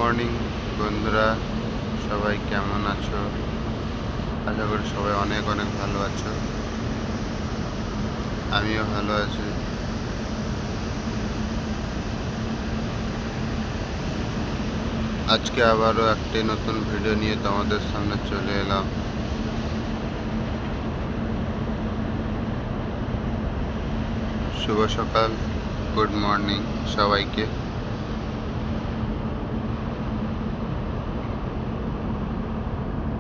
Morning বন্ধুরা, সবাই কেমন আছো? আশা করি সবাই অনেক অনেক ভালো আছো। আমিও ভালো আছি। আজকে আবারও একটি নতুন ভিডিও নিয়ে তোমাদের সামনে চলে এলাম। শুভ সকাল, গুড মর্নিং সবাইকে।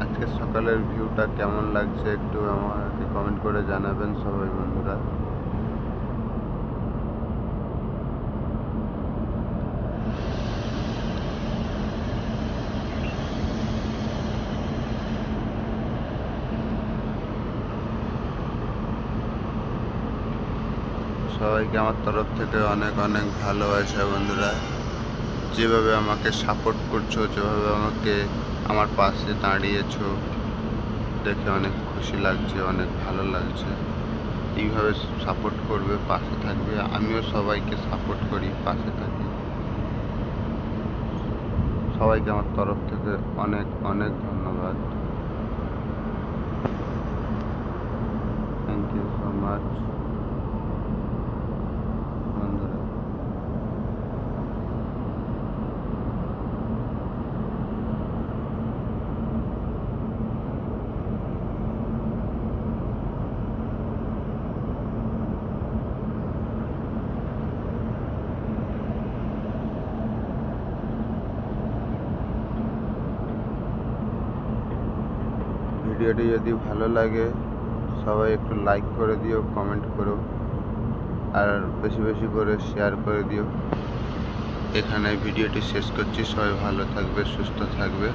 আজকে সকালের ভিউটা কেমন লাগছে একটু আমাকে কমেন্ট করে জানাবেন সবাই বন্ধুরা। সবাইকে আমার তরফ থেকে অনেক অনেক ভালোবাসা বন্ধুরা। যেভাবে আমাকে সাপোর্ট করছো, যেভাবে আমাকে আমার পাশে দাঁড়িয়েছো, দেখে অনেক খুশি লাগছে, অনেক ভালো লাগছে। এইভাবে সাপোর্ট করবে, পাশে থাকবে। আমিও সবাইকে সাপোর্ট করি, পাশে থাকি। সবাইকে আমার তরফ থেকে অনেক অনেক ধন্যবাদ। থ্যাংক ইউ সো মাচ বন্ধুরা। ভিডিওটি যদি ভালো লাগে সবাই একটু লাইক করে দিও, কমেন্ট করো, আর বেশি বেশি করে শেয়ার করে দিও। এখানে ভিডিওটি শেষ করছি। সবাই ভালো থাকবে, সুস্থ থাকবে।